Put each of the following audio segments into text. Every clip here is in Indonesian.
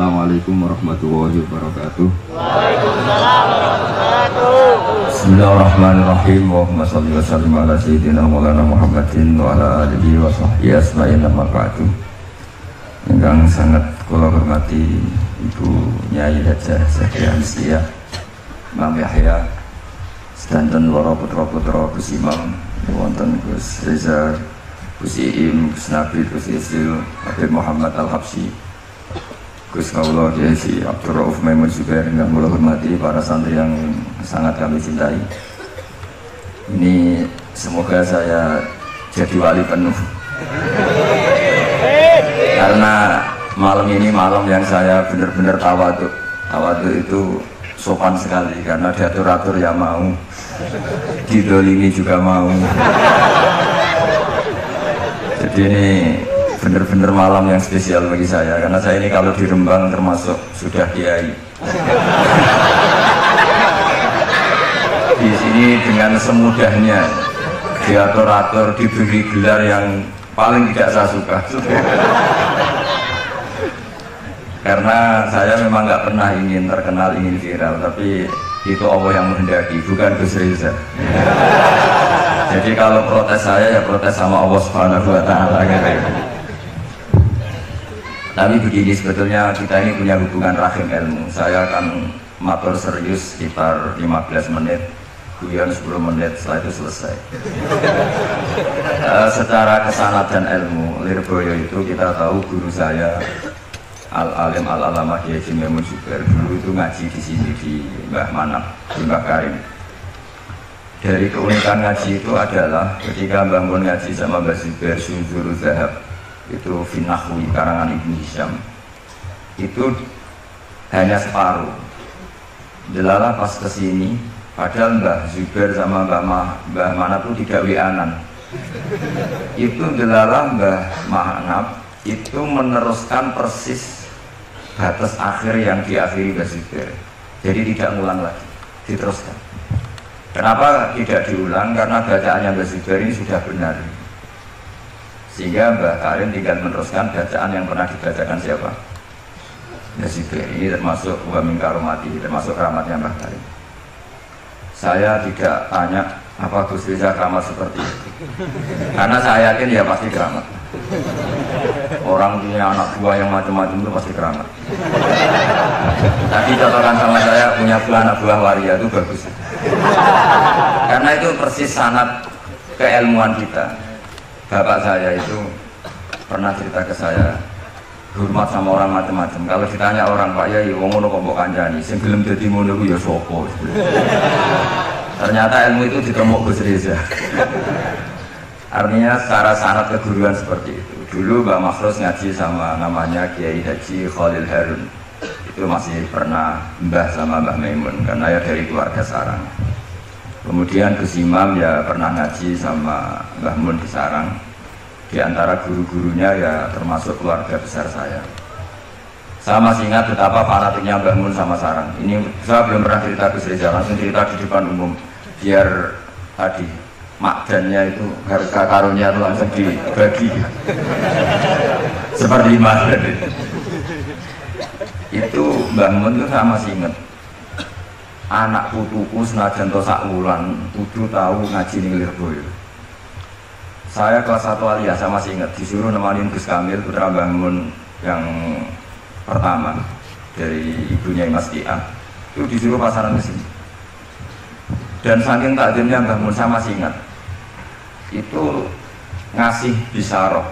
Assalamualaikum warahmatullahi wabarakatuh. Waalaikumsalam warahmatullahi wabarakatuh. Bismillahirrahmanirrahim. Allahumma shalli wa sallim ala sayyidina Maulana Muhammadin wa ala alihi wa sahbihi asma'in amma ba'du. Yang sangat kula hormati Ibu Nyai Hajah Zakia Misliah, Imam Yahya, sedanten para putra-putra Gus Imam, wonten Gus Reza, Gus Iim, Gus Nabil, Gus Isil, Habib Muhammad Al-Habsyi, Gus Kaula Kiai Abdul Rauf Maimun Zubair, yang kula hormati para santri yang sangat kami cintai. Ini semoga saya jadi wali penuh. Karena malam ini malam yang saya benar-benar tawadhu. Tawadhu itu sopan sekali karena diatur-atur ya mau, didolimi juga mau. Jadi ini benar-benar malam yang spesial bagi saya karena saya ini kalau di Rembang termasuk sudah kiai. Di sini dengan semudahnya diatur-atur, diberi gelar yang paling tidak saya suka. Karena saya memang nggak pernah ingin terkenal, ingin viral, tapi itu Allah yang menghendaki, bukan Gus Reza. Jadi kalau protes saya ya protes sama Allah Subhanahu wa Ta'ala. Tapi begini, sebetulnya kita ini punya hubungan rahim ilmu. Saya akan matur serius sekitar 15 menit, guyon 10 menit, setelah itu selesai. Secara kesanatan ilmu, Lirboyo itu kita tahu guru saya Al-Alim Al-Alamah Kiai Haji Maimun Zubair dulu itu ngaji di sini di Mbah Manap, di Mbah Karim. Dari keunikan ngaji itu adalah ketika Mbah Mun ngaji sama Mbah Zubair Sunzuru Zahab itu Finahwi karangan Ibnu Hisham itu hanya separuh. Delalah pas kesini, padahal Mbah Zubair sama Mbah Manap itu tidak wianan. Itu delalah Mbah Manap itu meneruskan persis batas akhir yang diakhiri Mbah Zubair. Jadi tidak ngulang lagi, diteruskan. Kenapa tidak diulang? Karena bacaannya Mbah Zubair ini sudah benar. Sehingga Mbah Karim tinggal meneruskan bacaan yang pernah dibacakan siapa? Mbah Zubair. Ini termasuk wa min karomati, termasuk keramatnya Mbah Karim. Saya tidak tanya apa Gus Reza keramat seperti itu, karena saya yakin ya pasti keramat. Orang punya anak buah yang macam-macam itu pasti keramat. Tadi contohkan sama saya punya anak buah waria itu bagus, karena itu persis sanad keilmuan kita. Bapak saya itu pernah cerita ke saya, hormat sama orang macam-macam. Kalau ditanya orang, Pak Yai, wong ngono kok mbok kancani, sing gelem dadi ngono ku ya sapa? Ternyata ilmu itu ditemuk Gus Reza. Artinya secara sanad keguruan seperti itu. Dulu Mbak Makhrus ngaji sama namanya Kiai Haji Khalil Harun. Itu masih pernah mbah sama Mbah Maimun karena ya dari keluarga sarang. Kemudian Gus Imam ya pernah ngaji sama Mbah Mun di Sarang. Di antara guru-gurunya ya termasuk keluarga besar saya. Saya masih ingat betapa fanatiknya Mbah Mun sama Sarang. Ini saya belum pernah cerita Gus Reza, langsung cerita di depan umum. Biar tadi makdannya itu harga karunnya itu langsung dibagi. Seperti Mas itu Mbah Mun itu saya masih ingat. Anak putuku senajan to sak wulan kudu tahu ngaji ning Lirboyo. Saya kelas 1 aliyah, saya masih ingat disuruh nemanin Gus Kamil putra Mbah Mun yang pertama dari ibunya Mas Kia. Itu disuruh pasaran ke sini. Dan saking takjimnya Mbah Mun saya masih ingat. Itu ngasih bisaroh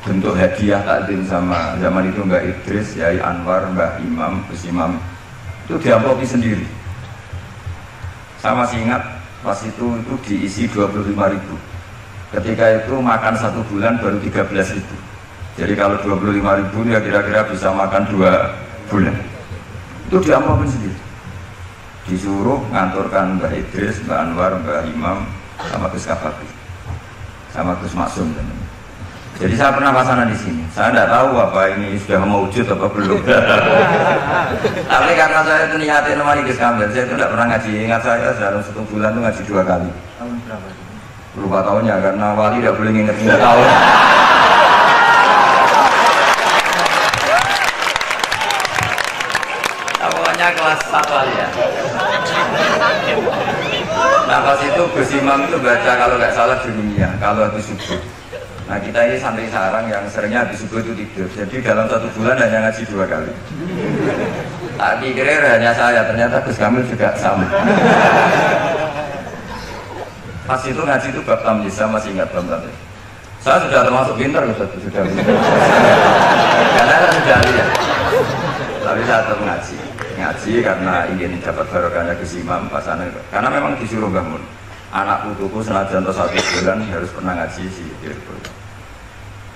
bentuk hadiah takdim sama zaman itu Mbak Idris, Yai Anwar, Mbah Imam, Gus Imam. Itu diamplopi sendiri. Saya masih ingat pas itu diisi 25.000. Ketika itu makan 1 bulan baru 13.000. Jadi kalau 25.000 ya kira-kira bisa makan 2 bulan. Itu diamplopi sendiri. Disuruh nganturkan Mbah Idris, Mbah Anwar, Mbah Imam, sama Gus Kafabi, sama Gus Maksum. Jadi saya pernah pasangan di sini. Saya tidak tahu apa ini sudah mewujud apa belum. Tapi karena saya itu niatin nemani Gus Kamil, saya itu tidak pernah ngaji. Ingat saya dalam 1 bulan itu ngaji 2 kali. Tahun berapa? Lupa tahunnya karena wali tidak boleh nginget-nginget tahun. pokoknya kelas 1 ya. Nah pas itu Gus Imam itu baca kalau nggak salah dunia, kalau habis subuh. Nah kita ini santri sarang yang seringnya habis subuh itu tidur. Jadi dalam 1 bulan hanya ngaji 2 kali. Tak dikira hanya saya, ternyata Gus Kamil juga sama. Pas itu ngaji itu bab tamyiz, saya masih ingat bab tamyiz. Saya sudah termasuk pintar, sudah pintar. Karena saya sudah lihat. Tapi saya tetap ngaji karena ingin dapat barokahnya Gus Imam pasangan. Karena memang disuruh bangun. Anak putuku senajan atau 1 bulan harus pernah ngaji sih.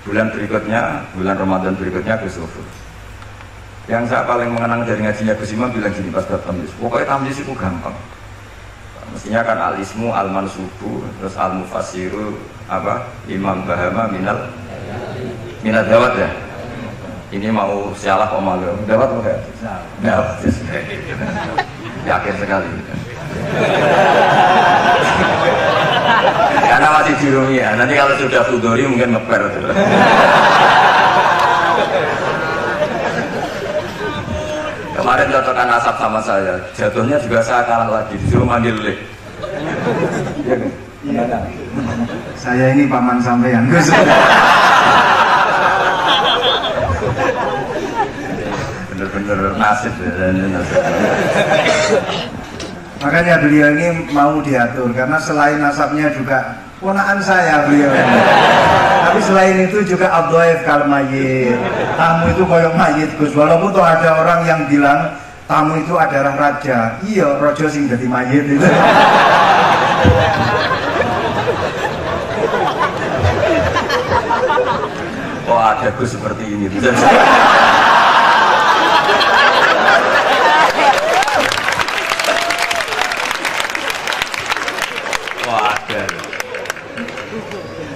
Bulan berikutnya, bulan Ramadan berikutnya Gus Sufur. Yang saya paling mengenang dari ngajinya Gus Imam bilang gini pas bab tamyiz. Pokoknya tamyiz itu gampang. Mestinya kan al-ismu, al-mansubu, terus al-mufassiru, Imam Bahama minal dawat ya. Ini mau sialah omalu. Dawat bukan? Dawat. Yakin sekali. Karena masih di rumia. Nanti kalau sudah Fudori mungkin ngeper. Kemarin cocokan asap sama saya, jatuhnya juga saya kalah lagi, disuruh manggil lek. Iya, saya ini paman sampean. Bener-bener nasib ya, nasib. Makanya beliau ini mau diatur karena selain nasabnya juga ponakan saya beliau. Tapi selain itu juga abdoif kal mayit. Tamu itu koyok mayit Gus. Walaupun tuh ada orang yang bilang tamu itu adalah raja. Iya, rojo sing jadi mayit itu. Oh ada Gus seperti ini.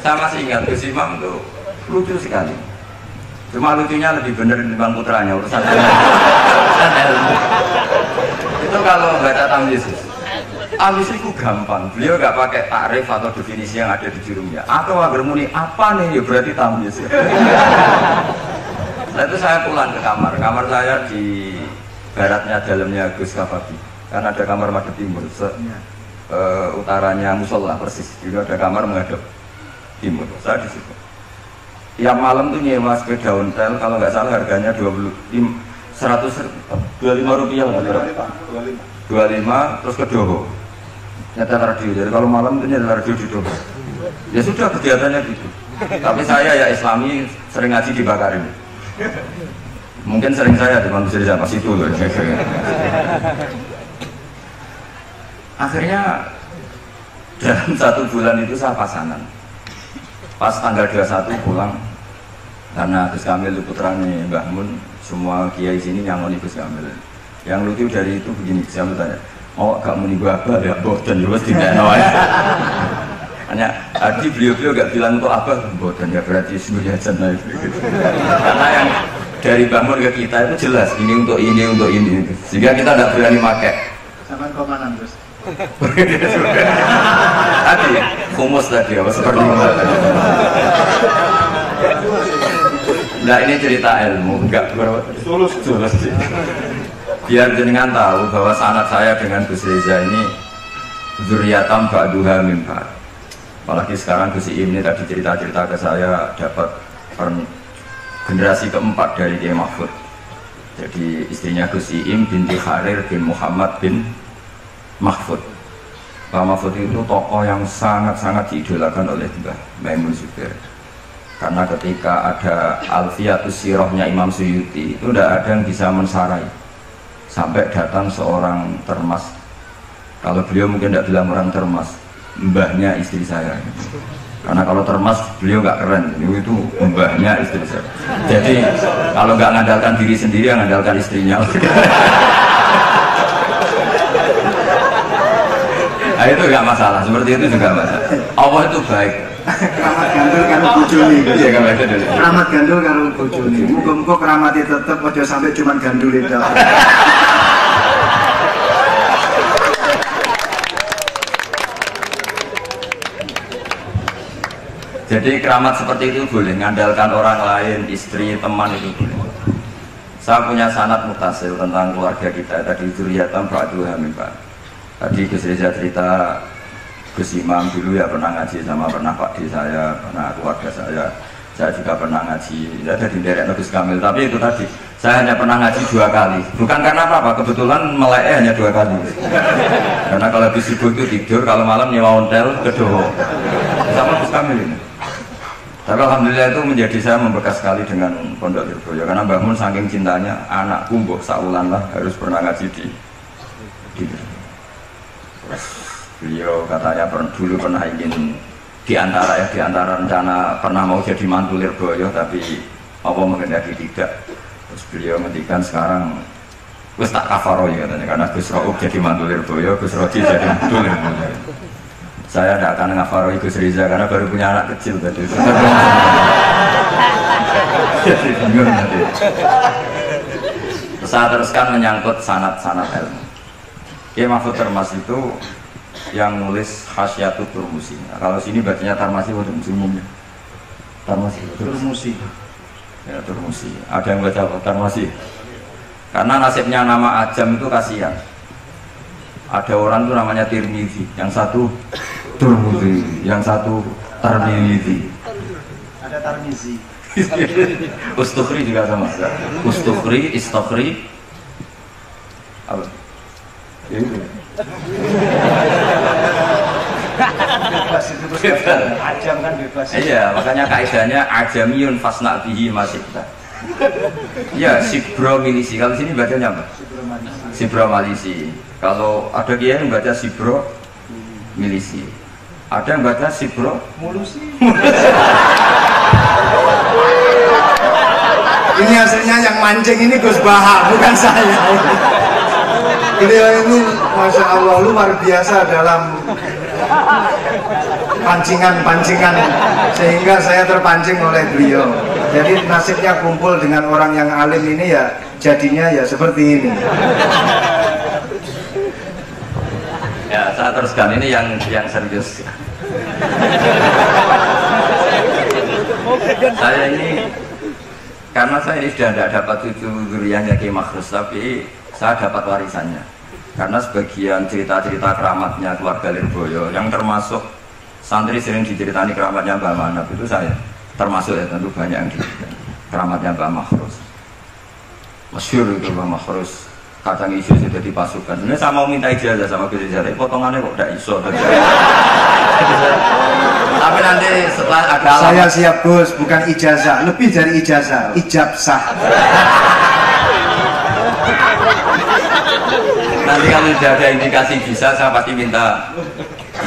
Saya masih ingat Gus Imam itu lucu sekali. Cuma lucunya lebih benar dibanding putranya urusan ilmu. Itu kalau baca tamyiz. Tamyiz itu gampang. Beliau nggak pakai takrif atau definisi yang ada di jurumnya. Atau agar muni apa nih ya berarti tamyiz. Setelah itu saya pulang ke kamar. Kamar saya di baratnya dalamnya Gus Kafabi. Karena ada kamar madhep timur. Utaranya musola persis. Juga ada kamar menghadap timur. Saya di situ. Tiap malam tuh nyewa sepeda ontel, kalau nggak salah harganya 125 rupiah lah. 25 terus ke Doho. Nyetel radio. Jadi kalau malam tuh nyetel radio di Doho. Ya sudah kegiatannya gitu. Tapi saya ya Islami sering ngaji dibakarin. Mungkin sering saya di manusia sama situ loh. Akhirnya dalam 1 bulan itu saya pasangan. Pas tanggal 21 pulang karena Gus Kamil putranya Mbah Mun, semua kiai sini nyangoni Gus Kamil. Yang lucu dari itu begini, saya tanya, oh gak muni abah ya boten ya pasti tidak nawa. Hanya tadi beliau gak bilang untuk abah boten ya berarti semuanya jannah itu. Karena yang dari Mbah Mun ke kita itu jelas ini untuk ini, sehingga kita tidak berani pakai. Sama komandan terus. Tadi humus tadi apa seperti itu. Nah ini cerita ilmu, enggak tulus. Biar jenengan tahu bahwa sanad saya dengan Gus Reza ini zuriatam ba'duha min ba'd. Apalagi sekarang Gus Im ini tadi cerita-cerita ke saya dapat generasi keempat dari Kiai Mahfud. Jadi istrinya Gus Im binti Harir bin Muhammad bin Mahfud. Pak Mahfud itu tokoh yang sangat-sangat diidolakan oleh Mbah Maimun Zubair. Karena ketika ada Alfiyatus Sirahnya Imam Suyuti itu tidak ada yang bisa mensarai. Sampai datang seorang termas. Kalau beliau mungkin tidak bilang orang termas, mbahnya istri saya. Karena kalau termas beliau nggak keren, itu mbahnya istri saya. Jadi kalau nggak ngandalkan diri sendiri, ngandalkan istrinya. Nah, itu nggak masalah, seperti itu juga masalah. Allah itu baik. Keramat gandul karo bojone. Iya, keramat gandul karo bojone. Muga-muga keramatnya tetep aja sampai cuman gandul itu. Jadi keramat seperti itu boleh, ngandalkan orang lain, istri, teman itu boleh. Saya punya sanad mutasil tentang keluarga kita tadi dzurriatan ba'du hamimah. Tadi Gus Reza cerita Gus Imam dulu ya pernah ngaji sama pernah Pak D saya, pernah keluarga saya juga pernah ngaji. Ya dari derek Gus Kamil, tapi itu tadi saya hanya pernah ngaji 2 kali. Bukan karena apa-apa, kebetulan melek hanya 2 kali. Karena kalau habis subuh itu tidur, kalau malam nyewa ontel ke Doho. Sama Gus Kamil ini. Tapi alhamdulillah itu menjadi saya membekas sekali dengan Pondok Lirboyo karena Mbah Mun saking cintanya anakku mbok saulan lah harus pernah ngaji di beliau katanya dulu pernah ingin di antara rencana pernah mau jadi mantu Lirboyo tapi apa mengendaki tidak. Terus beliau ngendikan sekarang wis tak kafaro ya katanya karena Gus Raub jadi mantu Lirboyo, Gus Rodi jadi mantu Lirboyo. Saya tidak akan ngafaroi Gus Riza karena baru punya anak kecil tadi. Jadi bingung nanti. Saya teruskan menyangkut sanad-sanad ilmu. Kiai Mahfud Termas itu yang nulis Hasyiatut Turmusi. Nah, kalau sini bacanya Tarmasi atau umumnya? Tarmasi. Turmusi. Ya Turmusi. Ada yang baca apa? Tarmasi. Karena nasibnya nama Ajam itu kasihan. Ada orang itu namanya Tirmizi, yang satu Turmuzi, yang satu Tarmizi. Ada Tarmizi. Ustukhri juga sama. Ustukhri, Istokhri. Apa? Itu. Bebas itu bebas. Ajam kan bebas. Iya, makanya kaidahnya Ajamiyun fasna bihi masibta. Ya, Sibro Milisi. Kalau sini bacanya apa? Sibro Malisi. Kalau ada kiai yang baca Sibro Milisi. Ada yang baca Sibro Mulusi. Ini hasilnya yang mancing ini Gus Baha, bukan saya. Beliau ini Masya Allah luar biasa dalam pancingan-pancingan sehingga saya terpancing oleh beliau. Jadi nasibnya kumpul dengan orang yang alim ini ya jadinya ya seperti ini. Ya, saya teruskan ini yang serius. Saya ini karena saya ini sudah tidak dapat cucu zuriyahnya Ki Makhrus, tapi saya dapat warisannya. Karena sebagian cerita-cerita keramatnya keluarga Lirboyo yang termasuk santri sering diceritani keramatnya Mbah Manap itu saya termasuk ya tentu banyak yang diceritakan keramatnya Mbah Makhrus. Masyhur itu Mbah Makhrus. Kadang isu sudah dipasukan. Sebenarnya saya mau minta ijazah sama Gus Rizal, potongannya kok tidak iso. Tapi nanti setelah ada saya siap Gus, bukan ijazah, lebih dari ijazah, ijabsah. Nanti kalau sudah ada indikasi bisa, saya pasti minta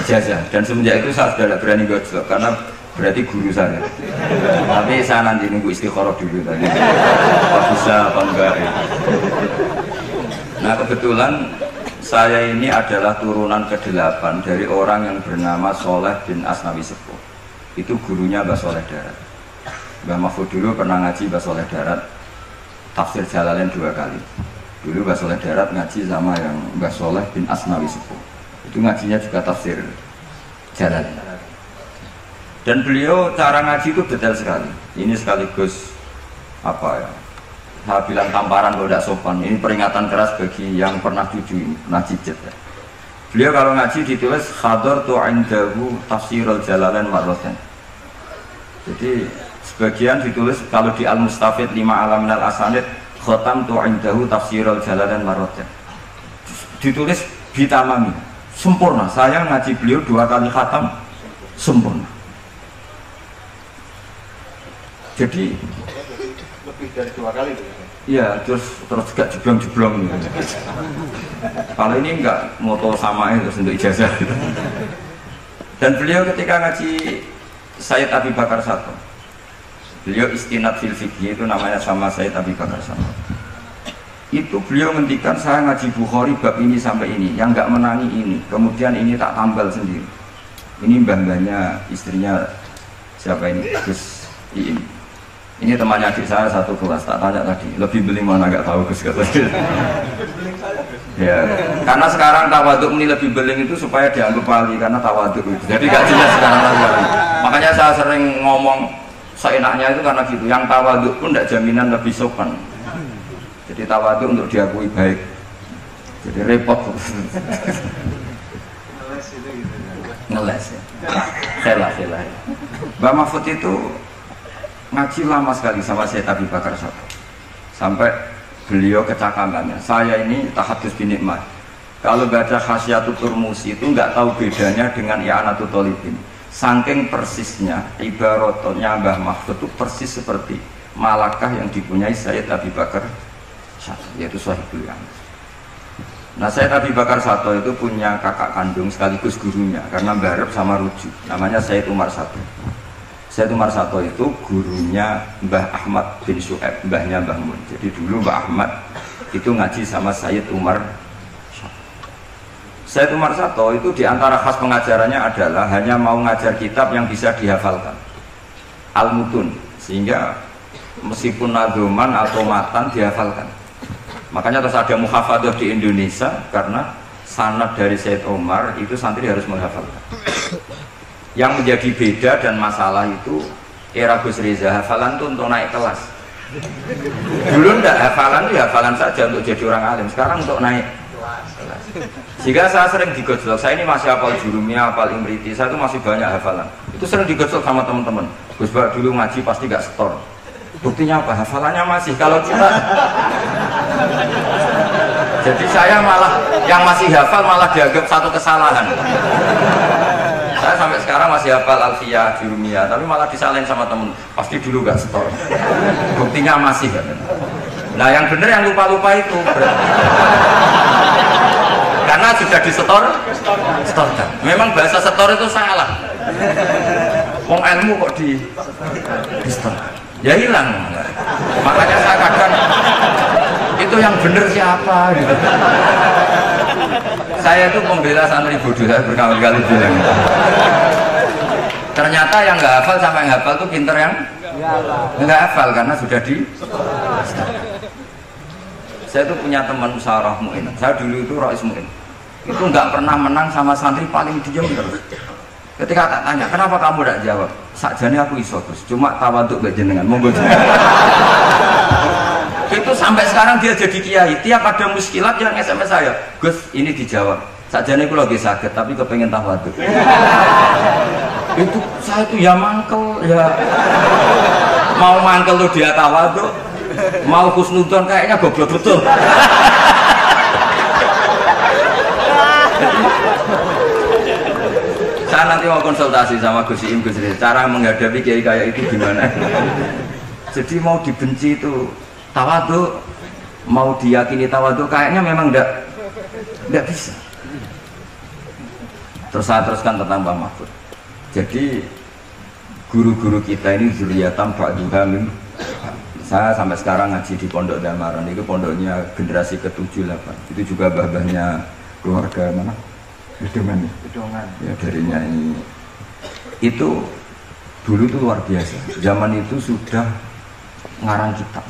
ijazah. Dan semenjak itu saya sudah tidak berani gojlok karena berarti guru saya. Tapi saya nanti nunggu istikharah dulu tadi. Apa bisa apa enggak ya. Nah kebetulan saya ini adalah turunan ke-8 dari orang yang bernama Soleh bin Asnawi Sepuh. Itu gurunya Mbah Soleh Darat. Mbah Mahfud dulu pernah ngaji Mbah Soleh Darat tafsir Jalalain 2 kali. Dulu Mbah Soleh Darat ngaji sama yang Mbah Soleh bin Asnawi Sepuh. Itu ngajinya juga tafsir Jalalain. Dan beliau cara ngaji itu detail sekali. Ini sekaligus apa ya? Saya bilang tamparan kalau tidak sopan. Ini peringatan keras bagi yang pernah cucu pernah cicit ya. Beliau kalau ngaji ditulis hadartu indahu tafsirul Jalalain marratan. Jadi sebagian ditulis kalau di Al-Mustafid 5 alam minal asanid khatamtu indahu tafsirul Jalalain marratan. Ditulis bitamami sempurna. Saya ngaji beliau 2 kali khatam sempurna. Jadi Lebih dari 2 kali itu. iya, terus gak jeblong-jeblong gitu. Kalau ini enggak moto sama itu untuk ijazah gitu. Dan beliau ketika ngaji Sayyid Abi Bakar Sato, beliau istinad fil fikih itu namanya sama Sayyid Abi Bakar Sato. Itu beliau ngendikan saya ngaji Bukhari bab ini sampai ini, yang enggak menangi ini, kemudian ini tak tambal sendiri. Ini mbah-mbahnya istrinya siapa ini? Gus Iim. Ini temannya adik saya satu kelas, tak tanya tadi, lebih beli mana nggak tahu Gus katanya. Ya, karena sekarang tawaduk ini lebih beling itu supaya dianggap wali karena tawaduk itu. Jadi gak jelas sekarang lagi. Makanya saya sering ngomong seenaknya itu karena gitu. Yang tawaduk pun tidak jaminan lebih sopan. Jadi tawadhu untuk diakui baik. Jadi repot. Ngeles ya. Selah. Mbak Mahfud itu ngaji lama sekali sama saya Abi Bakar Satu. Sampai beliau kecakapannya. Saya ini tahadus binikmat. Kalau baca Khasyatul Turmusi itu nggak tahu bedanya dengan I'anatul Thalibin. Saking persisnya ibaratnya Mbah Mahfud itu persis seperti malakah yang dipunyai Sayyid Abi Bakar Satu, yaitu Sahibul Yaman. Nah, Sayyid Abi Bakar Satu itu punya kakak kandung sekaligus gurunya karena barep sama rujuk, namanya Sayyid Umar Satu. Sayyid Umar Satu itu gurunya Mbah Ahmad bin Syu'aib, mbahnya Mbah Mun. Jadi dulu Mbah Ahmad itu ngaji sama Sayyid Umar Satu. Sayyid Umar Satu itu diantara khas pengajarannya adalah hanya mau ngajar kitab yang bisa dihafalkan, al-mutun, sehingga meskipun nazuman atau matan dihafalkan. Makanya terus ada muhafadzah di Indonesia karena sanad dari Sayyid Umar itu santri harus menghafalkan. Yang menjadi beda dan masalah itu era Gus Reza, hafalan itu untuk naik kelas. Dulu ndak, hafalan itu hafalan saja untuk jadi orang alim. Sekarang untuk naik kelas. Jika saya sering digojlok, saya ini masih hafal Jurumiyah, hafal Imriti, saya itu masih banyak hafalan. Itu sering digojlok sama teman-teman. Gus Bak dulu ngaji pasti gak setor. Buktinya apa? Hafalannya masih. Kalau kita jadi saya malah yang masih hafal malah dianggap satu kesalahan. Saya sampai sekarang masih hafal Alfiyah, Jurumiyah, tapi malah disalahin sama temen. Pasti dulu gak setor. Buktinya masih kan. Nah yang bener yang lupa-lupa itu karena sudah disetor, setorkan. Memang bahasa setor itu salah. Wong ilmu kok di setor. Ya hilang. Makanya saya kadang itu yang bener siapa gitu. Saya itu pembela santri bodoh, saya berkali-kali bilang. Ternyata yang nggak hafal sama yang hafal tuh pinter yang nggak hafal karena sudah di. Saya itu punya teman musyawarah mu'in. Saya dulu itu Rais Mu'in. Itu nggak pernah menang sama santri paling diem terus. Ketika tak tanya, kenapa kamu tidak jawab? Sakjane aku iso Gus, cuma tawaduk mbek jenengan, monggo. Itu sampai sekarang dia jadi kiai. Tiap ada muskilat yang SMS saya, Gus ini dijawab. Sakjane aku lagi sakit, tapi kepengen tawaduk. Itu saya itu ya mangkel, ya mau mangkel tuh dia tawaduk, mau husnudon kayaknya goblok betul. Saya nanti mau konsultasi sama Gus Iim, Gus Reza, cara menghadapi kiai kayak itu gimana. Jadi mau dibenci itu tawadhu, mau diyakini tawadhu kayaknya memang enggak bisa. Terus saya teruskan tentang Mbah Mahfud. Jadi guru-guru kita ini zuriatan ba'duha min. Saya sampai sekarang ngaji di Pondok Damaran, itu pondoknya generasi ke-7-8. Itu juga bah-bahnya keluarga mana? Bedongan ya dari nyanyi itu dulu tuh luar biasa. Zaman itu sudah ngarang kitab.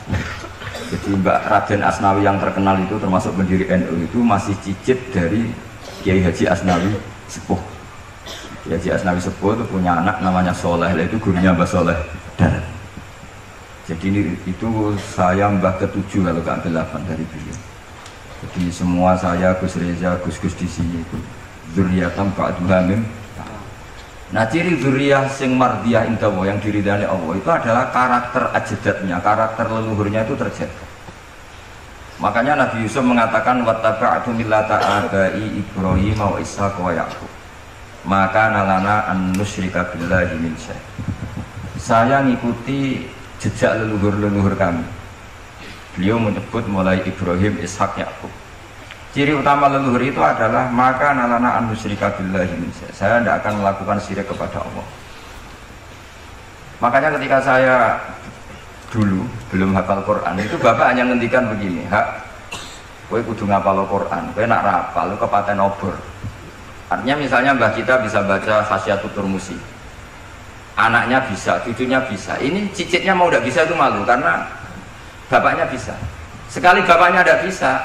Jadi Mbak Raden Asnawi yang terkenal itu termasuk pendiri NU itu masih cicit dari Kiai Haji Asnawi Sepuh. Kiai Haji Asnawi Sepuh itu punya anak namanya Soleh, itu gurunya Mbah Soleh Darat. Jadi itu saya Mbah ke-7 kalau ke-8 dari beliau. Jadi semua saya Gus Reza, Gus-Gus di sini itu zuriatan ba'duha min. Nah ciri zuriyah sing mardiyah indawa yang diridani Allah itu adalah karakter ajdatnya, karakter leluhurnya itu terjaga. Makanya Nabi Yusuf mengatakan wattaba'tu millata abai Ibrahim wa Ishaq wa Yaqub. Maka nalana an nusyrika billahi min syai'. Saya ngikuti jejak leluhur-leluhur kami. Beliau menyebut mulai Ibrahim, Ishaq, Yaqub. Ciri utama leluhur itu adalah maka nalana an nusyrika billahi min syai'. Saya tidak akan melakukan syirik kepada Allah. Makanya ketika saya dulu belum hafal Quran itu bapak hanya ngendikan begini, hak, kowe kudu ngapal Quran, kowe nak rapal kepaten obor. Artinya misalnya mbah kita bisa baca Khasyatul Turmusi, anaknya bisa, cucunya bisa. Ini cicitnya mau tidak bisa itu malu karena bapaknya bisa. Sekali bapaknya tidak bisa,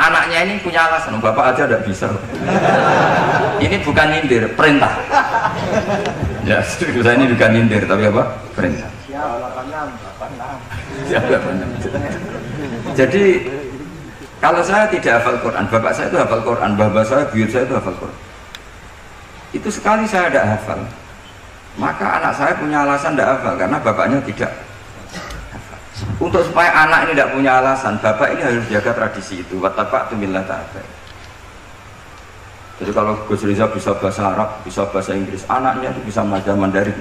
anaknya ini punya alasan, bapak aja tidak bisa. Ini bukan nyindir, perintah. Ya, saya ini bukan nyindir, tapi apa? Perintah. Jadi Kalau saya tidak hafal Quran, bapak saya itu hafal Quran, bapak saya, buyut saya itu hafal Quran. Itu sekali saya tidak hafal, maka anak saya punya alasan tidak hafal karena bapaknya tidak hafal. Untuk supaya anak ini tidak punya alasan, bapak ini harus jaga tradisi itu. Wattaqtu millah ta'ala. Jadi kalau Gus Riza bisa bahasa Arab, bisa bahasa Inggris, anaknya itu bisa belajar Mandarin.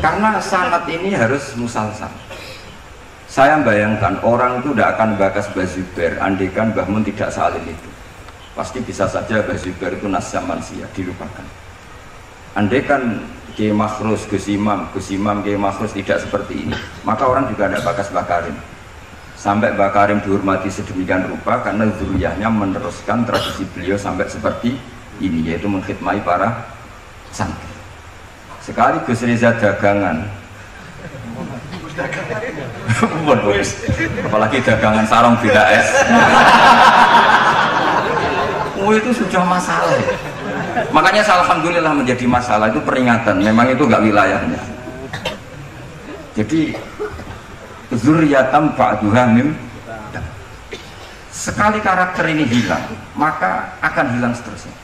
Karena sanad ini harus musalsal. Saya bayangkan orang itu tidak akan bakas Mbah Zubair andaikan Mbah Mun tidak salim itu. Pasti bisa saja Mbah Zubair itu nasya manusia, dilupakan. Andaikan Kiai Makhrus, Gus Imam, Kiai Makhrus tidak seperti ini, maka orang juga tidak bakas Mbah Karim. Sampai Mbah Karim dihormati sedemikian rupa karena zuriyahnya meneruskan tradisi beliau sampai seperti ini, yaitu mengkhidmati para santri. Sekali Gus Riza dagangan, apalagi dagangan sarung bila es, itu sudah masalah. Makanya alhamdulillah menjadi masalah, itu peringatan. Memang itu nggak wilayahnya. Jadi zuriyatam ba'duha mim. Sekali karakter ini hilang, maka akan hilang seterusnya.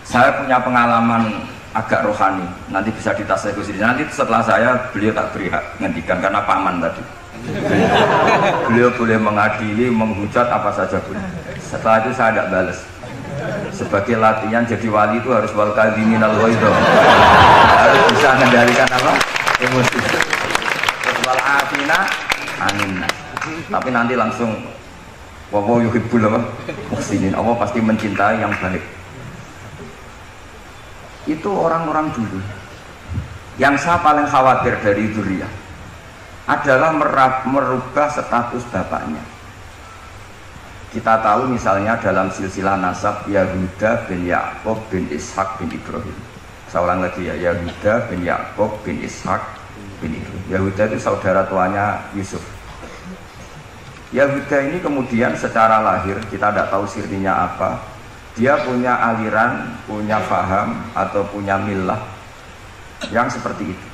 Saya punya pengalaman agak rohani, nanti bisa ditasih ke sini. Nanti setelah saya, beliau tak beri hak ngendikan karena paman tadi. Beliau boleh mengadili, menghujat apa saja boleh. Setelah itu saya tidak balas. Sebagai latihan jadi wali itu harus wal kadhiminal ghaidha. Harus bisa mengendalikan apa? Emosi. Wal afina anin. Tapi nanti langsung wa yuhibbul muhsinin. Allah pasti mencintai yang baik. Itu orang-orang dulu. Yang saya paling khawatir dari dzurriyyah adalah merubah status bapaknya. Kita tahu misalnya dalam silsilah nasab Yahuda bin Ya'qub bin Ishaq bin Ibrahim. Saya ulang lagi ya, Yahuda bin Ya'qub bin Ishaq bin Ibrahim. Yahuda itu saudara tuanya Yusuf. Yahuda ini kemudian secara lahir kita tidak tahu sirrinya apa. Dia punya aliran, punya faham atau punya milah yang seperti itu,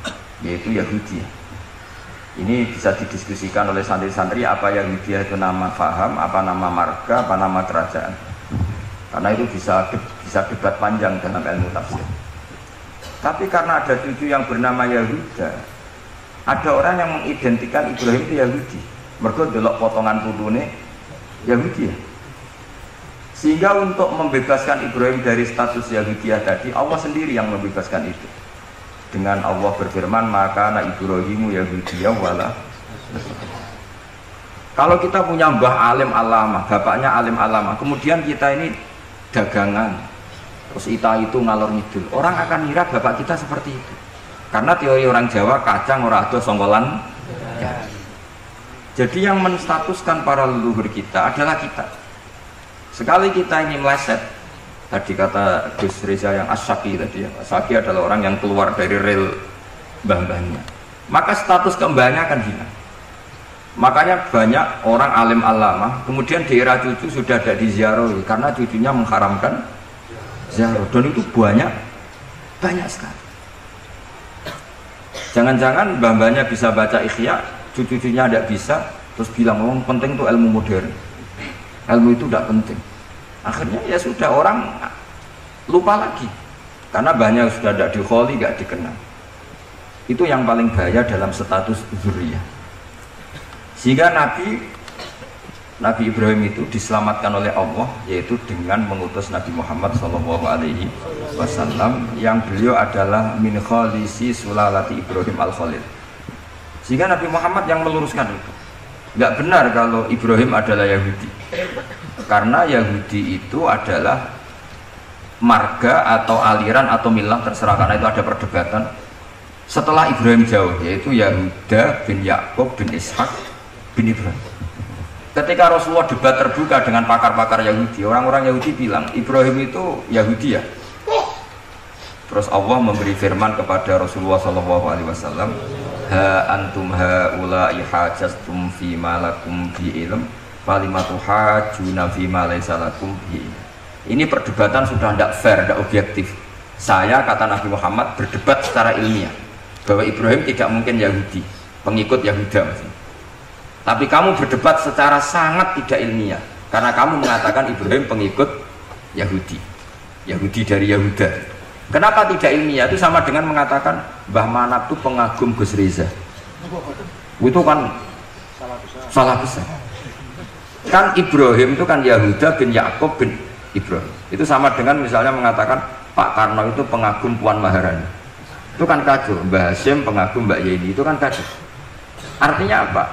yaitu Yahudi. Ini bisa didiskusikan oleh santri-santri apa Yahudi itu nama faham, apa nama marga, apa nama kerajaan. Karena itu bisa debat panjang dalam ilmu tafsir. Tapi karena ada cucu yang bernama Yahuda, ada orang yang mengidentikan Ibrahim itu Yahudi. Mergo delok potongan putune Yahudi ya. Sehingga untuk membebaskan Ibrahim dari status Yahudiyah tadi, Allah sendiri yang membebaskan itu. Dengan Allah berfirman, maka anak Ibrahimu Yahudiyah wala. Kalau kita punya mbah alim alama, bapaknya alim alama, kemudian kita ini dagangan, terus ita itu ngalor ngidul, orang akan ngira bapak kita seperti itu. Karena teori orang Jawa, kacang ora ado songgolan. Ya. Jadi yang menstatuskan para leluhur kita adalah kita. Sekali kita ini meleset, tadi kata Gus Reza yang Asyaki tadi ya, Asyaki adalah orang yang keluar dari rel mbah-mbahnya, maka status kembahnya akan hilang. Makanya banyak orang alim alama kemudian di era cucu sudah ada di ziarah karena cucunya mengharamkan ziarah, dan itu banyak sekali. Jangan-jangan mbah-mbahnya bisa baca Ikhya, cucu-cucunya tidak bisa, terus bilang oh penting tuh ilmu modern, ilmu itu tidak penting. Akhirnya ya sudah, orang lupa lagi karena banyak sudah tidak dikholi, tidak dikenal. Itu yang paling bahaya dalam status dzurriyyah. Sehingga Nabi Ibrahim itu diselamatkan oleh Allah, yaitu dengan mengutus Nabi Muhammad SAW yang beliau adalah min khalisi sulalati Ibrahim al-Khalil. Sehingga Nabi Muhammad yang meluruskan itu. Nggak benar kalau Ibrahim adalah Yahudi, karena Yahudi itu adalah marga atau aliran atau milah, terserah, karena itu ada perdebatan setelah Ibrahim jauh, yaitu Yahuda bin Ya'qub bin Ishaq bin Ibrahim. Ketika Rasulullah debat terbuka dengan pakar-pakar Yahudi, orang-orang Yahudi bilang Ibrahim itu Yahudi ya. Terus Allah memberi firman kepada Rasulullah SAW, ha antum haula'i hajastum fi ma lakum bi ilm falimatu hajuna fi ma laysa lakum bi. Ini perdebatan sudah tidak fair, tidak objektif. Saya, kata Nabi Muhammad, berdebat secara ilmiah bahwa Ibrahim tidak mungkin Yahudi, pengikut Yahuda maksudnya. Tapi kamu berdebat secara sangat tidak ilmiah karena kamu mengatakan Ibrahim pengikut Yahudi. Yahudi dari Yahuda. Kenapa tidak ilmiah? Itu sama dengan mengatakan Mbah Manap itu pengagum Gus Reza. Itu kan salah besar. Kan Ibrahim itu kan Yahuda bin Yakub bin Ibrahim. Itu sama dengan misalnya mengatakan Pak Karno itu pengagum Puan Maharani. Itu kan kacau. Mbah Hasyim pengagum Mbak Yeni. Itu kan kacau. Artinya apa?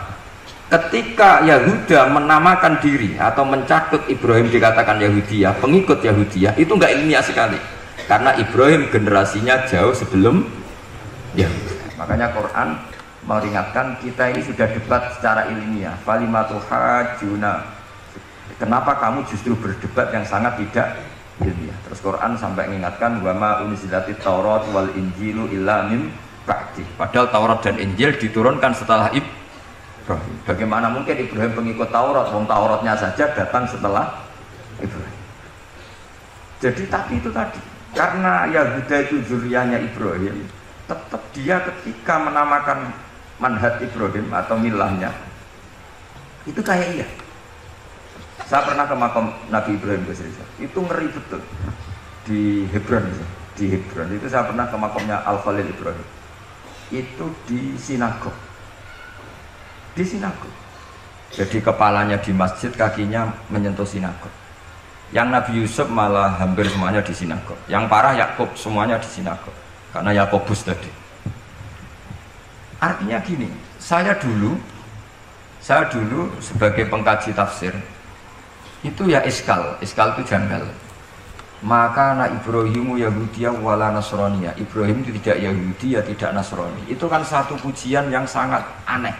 Ketika Yahuda menamakan diri atau mencatut Ibrahim dikatakan Yahudiyah, pengikut Yahudiyah, itu enggak ilmiah sekali. Karena Ibrahim generasinya jauh sebelum Yahudi. Makanya Quran meringatkan kita ini sudah debat secara ilmiah. Falimatu hajuna. Kenapa kamu justru berdebat yang sangat tidak ilmiah? Terus Quran sampai mengingatkan wa ma unzilatit Taurat wal Injilu illa min ba'di. Padahal Taurat dan Injil diturunkan setelah Ibrahim. Bagaimana mungkin Ibrahim pengikut Taurat? Wong Tauratnya saja datang setelah Ibrahim. Jadi tapi itu tadi, karena Yahuda itu zuriyahnya Ibrahim, tetap dia ketika menamakan manhaj Ibrahim atau milahnya itu kayak iya. Saya pernah ke makam Nabi Ibrahim itu ngeri betul di Hebron. Di Hebron itu saya pernah ke makamnya Al Khalil Ibrahim. Itu di sinagog. Di sinagog. Jadi kepalanya di masjid, kakinya menyentuh sinagog. Yang Nabi Yusuf malah hampir semuanya di sinagog. Yang parah Yakub semuanya di sinagog. Karena Yakobus tadi. Artinya gini, saya dulu sebagai pengkaji tafsir itu ya iskal itu janggal. Maka anak Ibrahimu Yahudiyah wala Nasroniyah. Ibrahim itu tidak Yahudi ya tidak Nasrani. Itu kan satu pujian yang sangat aneh.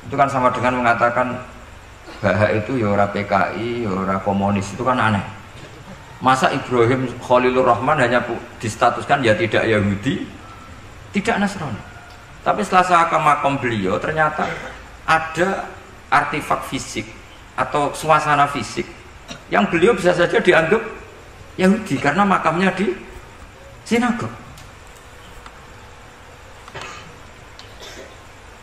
Itu kan sama dengan mengatakan Baha itu ya ora PKI, ya ora komunis. Itu kan aneh. Masa Ibrahim Khalilur Rahman hanya distatuskan ya tidak Yahudi, tidak Nasrani. Tapi setelah saya ke makam beliau, ternyata ada artefak fisik atau suasana fisik yang beliau bisa saja dianggap Yahudi karena makamnya di sinagog.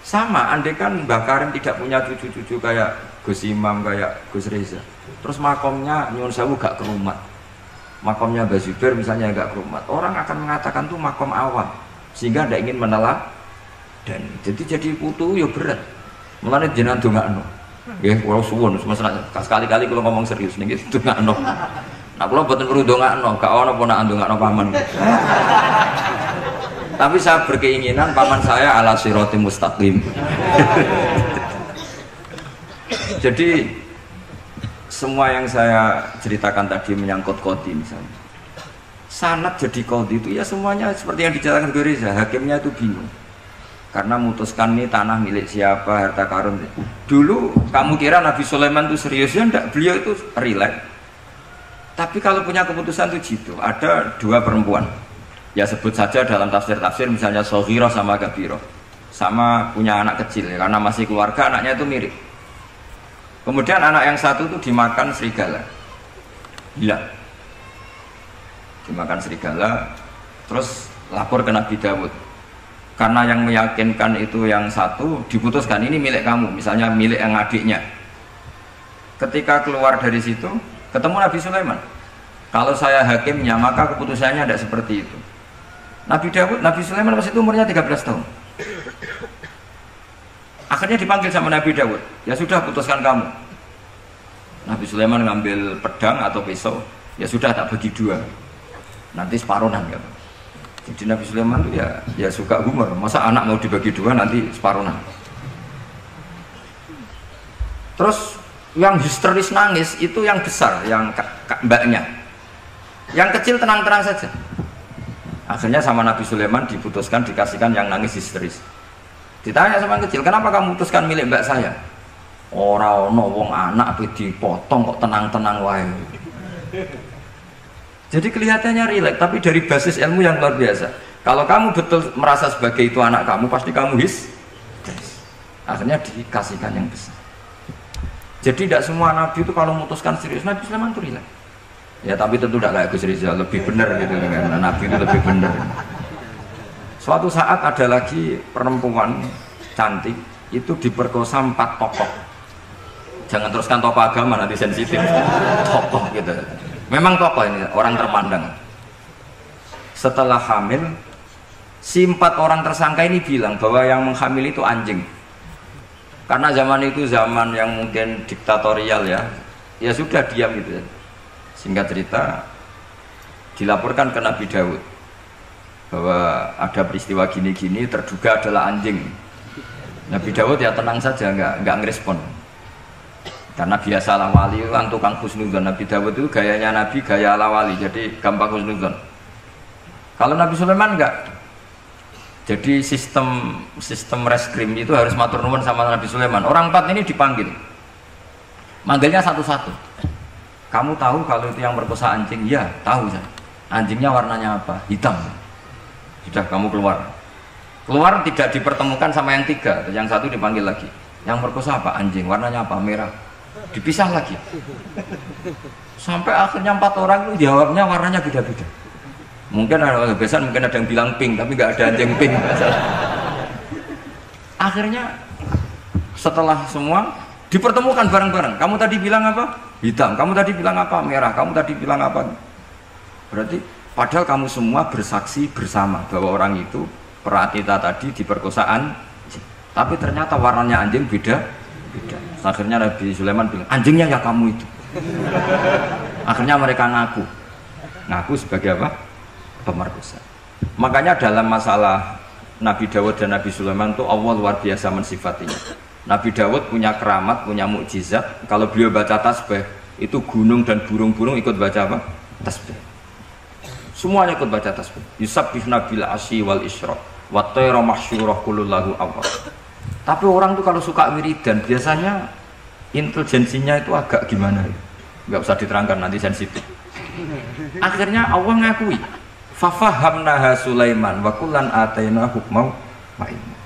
Sama, andai kan Mbah Karim tidak punya cucu-cucu kayak Gus Imam, kayak Gus Reza, terus makamnya nyuwun sewu gak kerumat, makamnya Mbah Zubair misalnya gak kerumat, orang akan mengatakan tuh makom awam sehingga tidak ingin menelak. Dan jadi putu ya berat. Mulane jenengan dongakno. Nggih, kula suwun sekali-kali kula ngomong serius niki dongakno. Nah kula mboten perlu dongakno, gak ono ponakan dongakno paman. Tapi saya berkeinginan paman saya ala sirati mustaqim. Jadi semua yang saya ceritakan tadi menyangkut qadhi misalnya. Sanad jadi qadhi itu ya semuanya seperti yang diceritakan Gus Reza, hakimnya itu bingung. Karena memutuskan ini tanah milik siapa, harta karun. Dulu kamu kira Nabi Sulaiman itu serius, ya enggak, beliau itu rileks. Tapi kalau punya keputusan itu gitu, ada dua perempuan. Ya sebut saja dalam tafsir-tafsir misalnya Soghirah sama Gabiroh. Sama punya anak kecil, ya, karena masih keluarga anaknya itu mirip. Kemudian anak yang satu itu dimakan serigala. Hilang. Dimakan serigala, terus lapor ke Nabi Dawud. Karena yang meyakinkan itu yang satu diputuskan ini milik kamu, misalnya milik yang adiknya. Ketika keluar dari situ ketemu Nabi Sulaiman, kalau saya hakimnya maka keputusannya tidak seperti itu. Nabi Sulaiman pas itu umurnya 13 tahun. Akhirnya dipanggil sama Nabi Dawud, ya sudah putuskan kamu. Nabi Sulaiman ngambil pedang atau pisau, ya sudah tak bagi dua, nanti separuhan gitu. Jadi Nabi Sulaiman itu ya suka humor. Masa anak mau dibagi dua nanti separuh. Terus yang histeris nangis itu yang besar, yang mbaknya. Yang kecil tenang-tenang saja. Akhirnya sama Nabi Sulaiman diputuskan dikasihkan yang nangis histeris. Ditanya sama yang kecil, kenapa kamu putuskan milik mbak saya? Ora ono wong anak dipotong kok tenang-tenang wae. Jadi kelihatannya rileks, tapi dari basis ilmu yang luar biasa. Kalau kamu betul merasa sebagai itu anak kamu, pasti kamu akhirnya dikasihkan yang besar. Jadi tidak semua nabi itu kalau memutuskan serius, Nabi Sulaiman itu rileks. Ya tapi tentu tidak kayak Gus Rizal, lebih benar gitu kan. Nabi itu lebih benar. Suatu saat ada lagi perempuan cantik itu diperkosa 4 tokoh. Jangan teruskan tokoh agama nanti sensitif. Tokoh gitu. Memang tokoh ini orang terpandang. Setelah hamil, si 4 orang tersangka ini bilang bahwa yang menghamil itu anjing. Karena zaman itu zaman yang mungkin diktatorial ya. Ya sudah diam gitu. Singkat cerita dilaporkan ke Nabi Daud bahwa ada peristiwa gini-gini, terduga adalah anjing. Nabi Daud ya tenang saja, nggak ngerespon. Karena biasalah wali itu kan tukang husnudzon. Nabi Daud itu gayanya Nabi, gaya ala wali, jadi gampang husnudzon. Kalau Nabi Sulaiman enggak. Jadi sistem reskrim itu harus matur nuwun sama Nabi Sulaiman. Orang 4 ini dipanggil. Manggilnya satu-satu. Kamu tahu kalau itu yang merkosa anjing? Ya, tahu saya. Anjingnya warnanya apa? Hitam. Sudah, kamu keluar. Keluar tidak dipertemukan sama yang 3. Yang 1 dipanggil lagi. Yang merkosa apa? Anjing. Warnanya apa? Merah. Dipisah lagi. Sampai akhirnya 4 orang itu jawabnya warnanya beda-beda. Mungkin ada kebiasaan, mungkin ada yang bilang pink, tapi nggak ada anjing pink. Akhirnya setelah semua dipertemukan bareng-bareng. Kamu tadi bilang apa? Hitam. Kamu tadi bilang apa? Merah. Kamu tadi bilang apa? Berarti padahal kamu semua bersaksi bersama bahwa orang itu Pratita tadi diperkosaan, tapi ternyata warnanya anjing beda. Akhirnya Nabi Sulaiman bilang, anjingnya ya kamu itu. Akhirnya mereka ngaku sebagai apa? Pemerkosa. Makanya dalam masalah Nabi Dawud dan Nabi Sulaiman itu Allah luar biasa mensifatinya. Nabi Dawud punya keramat, punya mukjizat. Kalau beliau baca tasbih, itu gunung dan burung-burung ikut baca apa? Tasbih. Semuanya ikut baca tasbih. Yusabbihuna bil asyi wal isyraq. Wat-tayra mahsyurah kullu lahu awwab. Tapi orang tuh kalau suka wiridan biasanya intelijensinya itu agak gimana ya? Nggak usah diterangkan nanti sensitif. Akhirnya Allah ngakui, fafahamnaha Sulaiman wa kullan ataina hukmau wa ilma.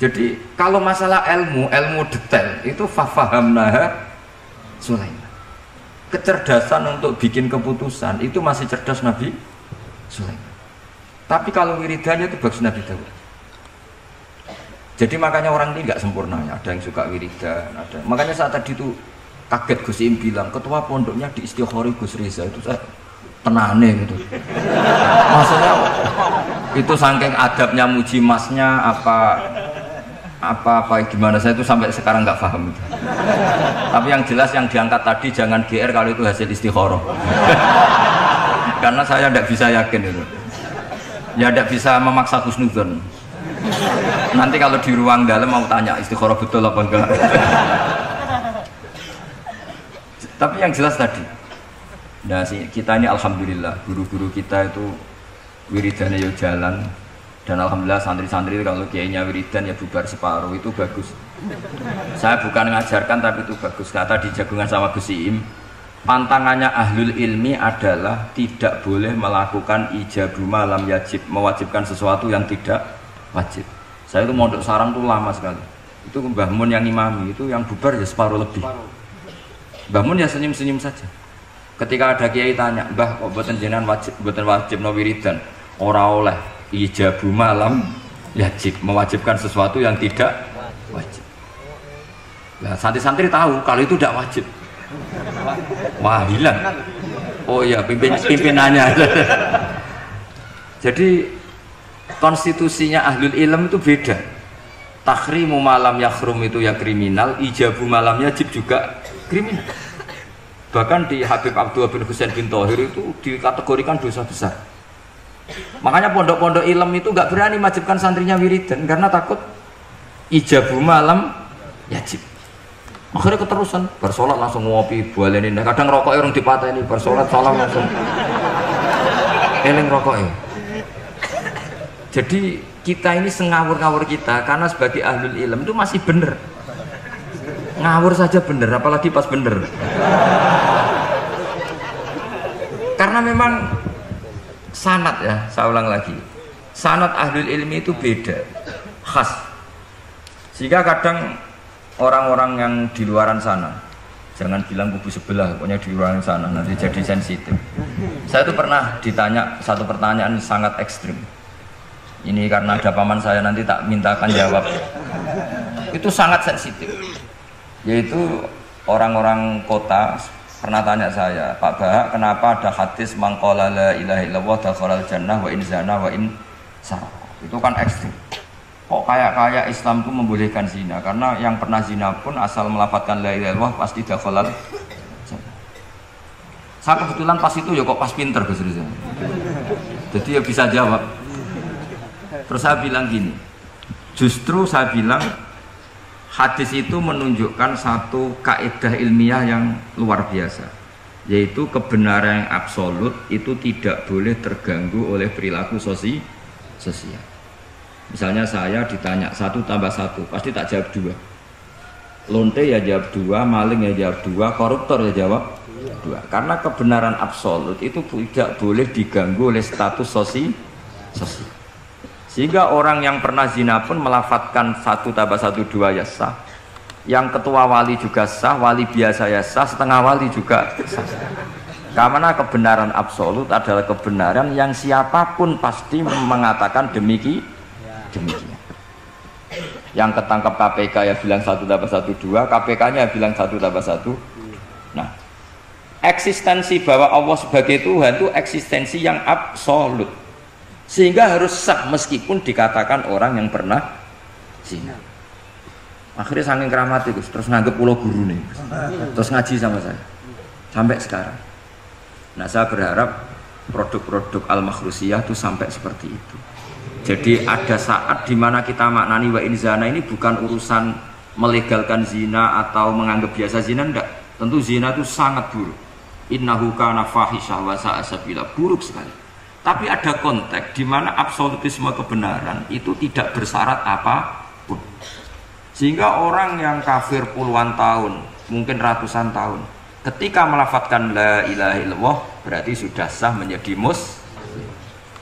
Jadi kalau masalah ilmu detail itu fafahamnaha Sulaiman. Kecerdasan untuk bikin keputusan itu masih cerdas Nabi Sulaiman. Tapi kalau wiridannya itu bagus Nabi Dawud. Jadi makanya orang ini nggak sempurna ya. Ada yang suka wiridan, ada. Makanya saat tadi itu kaget Gus Im bilang ketua pondoknya di Istighori Gus Riza itu saya tenane gitu. Maksudnya itu saking adabnya muji masnya apa gimana, saya itu sampai sekarang nggak paham itu. Tapi yang jelas yang diangkat tadi jangan GR kalau itu hasil istikharah. Karena saya tidak bisa yakin itu. Ya tidak bisa memaksa husnudzon. Nanti kalau di ruang dalam mau tanya istikharah betul apa enggak. Tapi yang jelas tadi, nah kita ini alhamdulillah guru-guru kita itu wiridannya ya jalan, dan alhamdulillah santri-santri kalau kiainya wiridan ya bubar separuh, itu bagus. Saya bukan mengajarkan tapi itu bagus. Kata di jagungan sama Gus Iim, pantangannya ahlul ilmi adalah tidak boleh melakukan ijabu malam yajib, mewajibkan sesuatu yang tidak wajib. Saya itu mondok sarang tuh lama sekali. Itu Mbah Mun yang imami, itu yang bubar ya separuh lebih. Mbah Mun ya senyum-senyum saja. Ketika ada kiai tanya, Mbah kok boten jenengan wajib no wiridan? Ora oleh ijabu malam yajib, mewajibkan sesuatu yang tidak wajib. Nah, santri-santri tahu kalau itu tidak wajib. Wah, hilang. Oh iya, pimpinannya. Jadi konstitusinya ahlul ilm itu beda. Takhrimu malam yakhrum itu ya kriminal, ijabu malam yajib juga kriminal. Bahkan di Habib Abdullah bin Husain bin Thohir itu dikategorikan dosa besar. Makanya pondok-pondok ilm itu nggak berani wajibkan santrinya wiridan karena takut ijabu malam yajib. Akhirnya keterusan, bersolat langsung ngopi, bualenin. Kadang rokoknya orang dipatahin, bersolat salam langsung eling rokoknya. Jadi kita ini sengawur-ngawur kita karena sebagai ahlul ilm itu masih bener. Ngawur saja bener, apalagi pas bener. Karena memang sanad ya, saya ulang lagi. Sanad ahlul ilmi itu beda, khas. Sehingga kadang orang-orang yang di luaran sana, jangan bilang kubu sebelah, pokoknya di luaran sana nanti jadi sensitif. Saya tuh pernah ditanya satu pertanyaan sangat ekstrim. Ini karena ada paman saya nanti tak mintakan jawab. Itu sangat sensitif. Yaitu orang-orang kota pernah tanya saya, Pak Bahak, kenapa ada hadis mangqala la ilaha illallah dakhalal jannah wa in zana wa in saraq. Itu kan ekstrim. Kok kayak Islam itu membolehkan zina? Karena yang pernah zina pun asal melafadzkan la ilaha illallah pasti dakhalal jannah. Saya kebetulan pas itu ya kok pas pinter Gus Rizal. Jadi ya bisa jawab. Terus saya bilang gini, justru saya bilang hadis itu menunjukkan satu kaidah ilmiah yang luar biasa, yaitu kebenaran yang absolut itu tidak boleh terganggu oleh perilaku sosial. Misalnya saya ditanya 1 tambah 1, pasti tak jawab 2. Lonte ya jawab 2, maling ya jawab 2, koruptor ya jawab 2. Karena kebenaran absolut itu tidak boleh diganggu oleh status sosial. Sehingga orang yang pernah zina pun melafadzkan 1 tambah 1 2 ya sah. Yang ketua wali juga sah, wali biasa ya sah, setengah wali juga sah. Karena kebenaran absolut adalah kebenaran yang siapapun pasti mengatakan demikian. Yang ketangkap KPK ya bilang 1 tambah 1 2, KPK-nya bilang 1 tambah 1. Nah, eksistensi bahwa Allah sebagai Tuhan itu eksistensi yang absolut, sehingga harus sah meskipun dikatakan orang yang pernah zina. Akhirnya saking keramat itu terus nganggep pulau guru nih, terus ngaji sama saya sampai sekarang. Nah, saya berharap produk-produk al-makhrusiyah itu sampai seperti itu. Jadi ada saat dimana kita maknani wa in zina ini bukan urusan melegalkan zina atau menganggap biasa zina, enggak. Tentu zina itu sangat buruk. Innahu kana fahisyah wa sa'a sabila, buruk sekali. Tapi ada konteks di mana absolutisme kebenaran itu tidak bersyarat apapun. Sehingga orang yang kafir puluhan tahun, mungkin ratusan tahun, ketika melafadzkan la ilaha illallah berarti sudah sah menjadi muslim.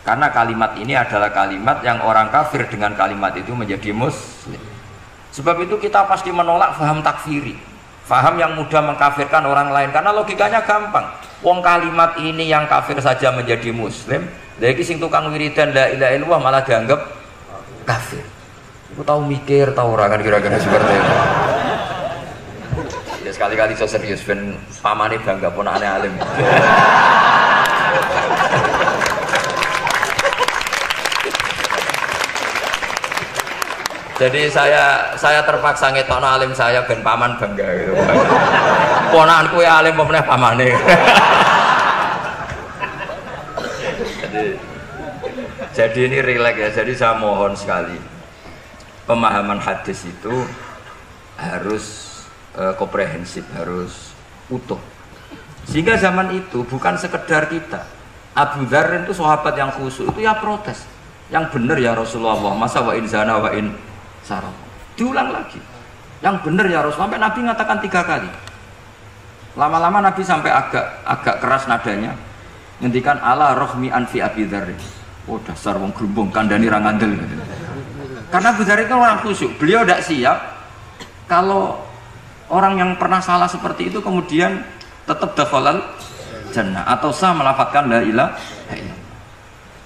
Karena kalimat ini adalah kalimat yang orang kafir dengan kalimat itu menjadi muslim. Sebab itu kita pasti menolak faham takfiri, faham yang mudah mengkafirkan orang lain, karena logikanya gampang. Wong kalimat ini yang kafir saja menjadi muslim, lagi sing tukang wiridan la ilaha illallah malah dianggap kafir. Aku tahu mikir, tahu orang kan kira-kira seperti itu. Ya sekali-kali so serius ben pamane bangga pun aneh alim. Jadi saya terpaksa ngetokno alim saya ben paman bangga gitu. Ponakanku ya alim pemeneh pamane. Jadi ini rileks ya. Jadi saya mohon sekali pemahaman hadis itu harus komprehensif, harus utuh. Sehingga zaman itu bukan sekedar kita. Abu Dzar itu sahabat yang khusyuk itu ya protes. Yang benar ya Rasulullah, masa wa in zana wa in sarah. Diulang lagi. Yang benar ya Rasulullah, sampai Nabi mengatakan 3 kali. Lama-lama Nabi sampai agak keras nadanya. Ngendikan ala rohmi anfi Abi Dzar. Oh dasar wong grumbung kandhani ra ngandel. Karena Abu Dzar itu orang khusyuk. Beliau tidak siap kalau orang yang pernah salah seperti itu kemudian tetap dakhalal jannah atau sah melafadzkan la ilaha illallah.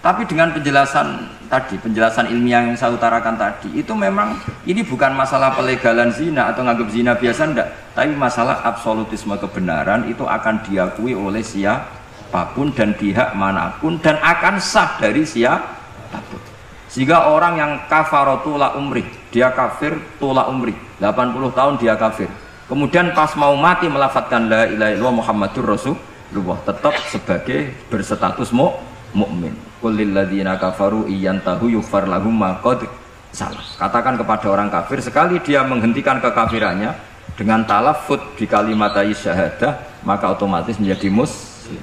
Tapi dengan penjelasan tadi, penjelasan ilmiah yang saya utarakan tadi, itu memang ini bukan masalah pelegalan zina atau nganggap zina biasa, enggak. Tapi masalah absolutisme kebenaran itu akan diakui oleh siapapun dan pihak manapun dan akan sah dari siapapun. Sehingga orang yang kafaratu la umri, dia kafir tula umri, 80 tahun dia kafir. Kemudian pas mau mati melafadzkan la ilaha illallah Muhammadur Rasulullah, tetap sebagai berstatus mukmin. Qul lil ladzina kafaru iyantahu yughfar lahum ma qad salah. Katakan kepada orang kafir, sekali dia menghentikan kekafirannya dengan talaffuz di kalimat syahadah, maka otomatis menjadi muslim.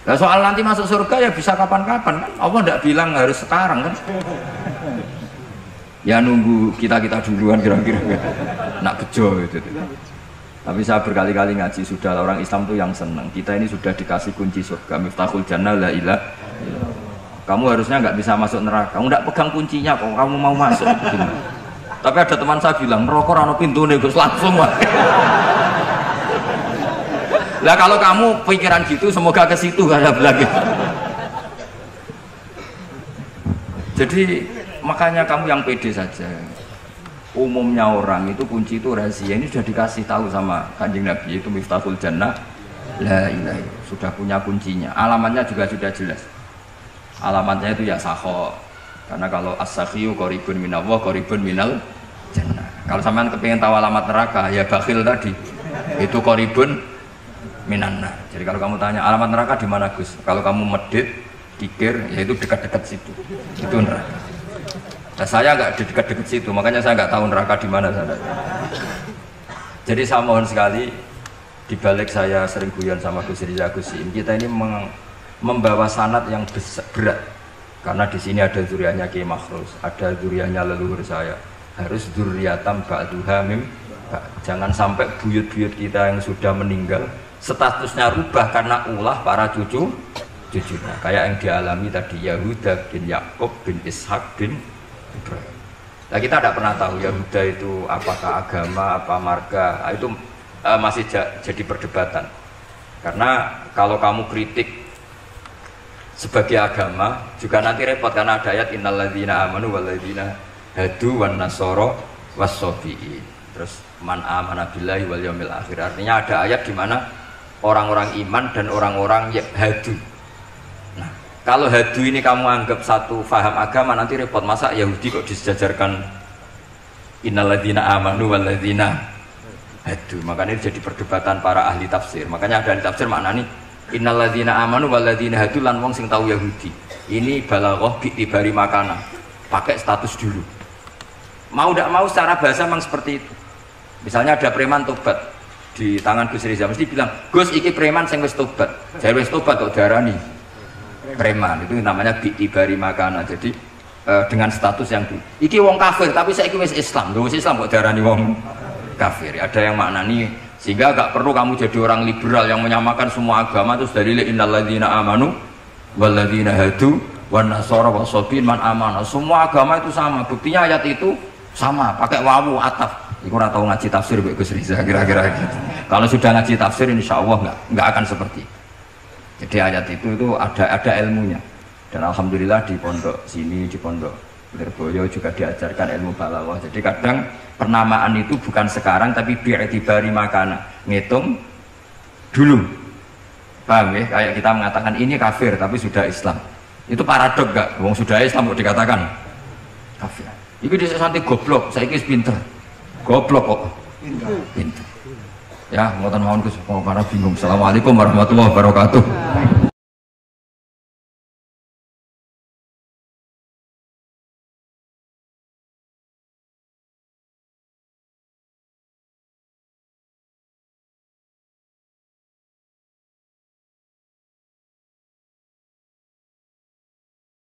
Nah, soal nanti masuk surga ya bisa kapan-kapan kan? Allah tidak bilang harus sekarang kan? Ya nunggu kita duluan kira-kira. Nak bejo itu. Tapi saya berkali-kali ngaji sudah orang Islam tuh yang senang. Kita ini sudah dikasih kunci surga, miftahul jannah la ilaha illallah. Kamu harusnya nggak bisa masuk neraka. Kamu nggak pegang kuncinya kok kamu mau masuk. Tapi ada teman saya bilang, "Neraka ora ono pintune, Gus, langsung wae." Lah kalau kamu pikiran gitu semoga ke situ saya bilang gitu. Jadi makanya kamu yang pede saja. umumnya orang itu kunci itu rahasia. Ini sudah dikasih tahu sama Kanjeng Nabi, itu Miftahul Jannah la ilaha illallah, sudah punya kuncinya. Alamatnya juga sudah jelas. Alamatnya itu ya sakho. Karena kalau as-sakhiyu qaribun minallah qaribun minal jannah. Kalau sampean kepengin tahu alamat neraka ya bakhil tadi. Itu qaribun minannar. Jadi kalau kamu tanya alamat neraka di mana Gus? Kalau kamu medit, pikir, ya itu dekat-dekat situ. Itu neraka. Nah, saya nggak di dekat-dekat situ, makanya saya nggak tahu neraka di mana. Jadi saya mohon sekali, di balik saya sering guyon sama Gus Riza Gusim, kita ini membawa sanad yang berat, karena di sini ada zuriatnya Ki Makhrus, ada zuriatnya leluhur saya, harus zuriatam ba'duha mim. Jangan sampai buyut-buyut kita yang sudah meninggal statusnya rubah karena ulah para cucunya, kayak yang dialami tadi Yahuda bin Yakub bin Ishak bin Ibrahim. Nah, kita tidak pernah tahu Yahuda itu apakah agama, apa marga, itu masih jadi perdebatan. Karena kalau kamu kritik sebagai agama juga nanti repot, karena ada ayat innalladzina amanu walladzina hadu wan nasara wassabiin. Terus man amana billahi wal yaumil akhir. Artinya ada ayat di mana orang-orang iman dan orang-orang hadu. Nah, kalau hadu ini kamu anggap satu faham agama, nanti repot. Masa Yahudi kok disejajarkan innalladzina amanu walladzina hadu? Makanya ini jadi perdebatan para ahli tafsir. Makanya ada ahli tafsir maknanya innalladzina amanu walladzina hadu lan wong sing tahu Yahudi. Ini balaghah bi'tibari makana. Pakai status dulu. Mau tidak mau secara bahasa memang seperti itu. Misalnya ada preman tobat di tangan Gus Riza, mesti bilang, Gus iki preman sing wis tobat. Jadi wis tobat kok darani preman, itu namanya bi'tibari makana. Jadi dengan status yang dulu. Iki wong kafir tapi saiki wis Islam. Lho wis Islam kok darani wong kafir. Ada yang maknani sehingga gak perlu kamu jadi orang liberal yang menyamakan semua agama terus dari innalladzina amanu walladzina hadu wan nasara wasabiin man amana. Semua agama itu sama. Buktinya ayat itu sama, pakai wawu ataf. Iku ora tau ngaji tafsir Mbak Gus Riza kira-kira gitu. Kalau sudah ngaji tafsir insyaallah enggak akan seperti. Jadi ayat itu ada ilmunya. Dan alhamdulillah di pondok sini, di pondok Lirboyo juga diajarkan ilmu balaghah. Jadi kadang penamaan itu bukan sekarang tapi bi'tibari makana, ngitung dulu. Paham ya? Kayak kita mengatakan ini kafir tapi sudah Islam. Itu paradok gak? Wong sudah Islam kok dikatakan kafir. Iku dhisik santai goblok, saiki wis pinter. Goblok kok. Pinter. Ya, ngoten mawon Gus, para bingung. Assalamualaikum warahmatullahi wabarakatuh.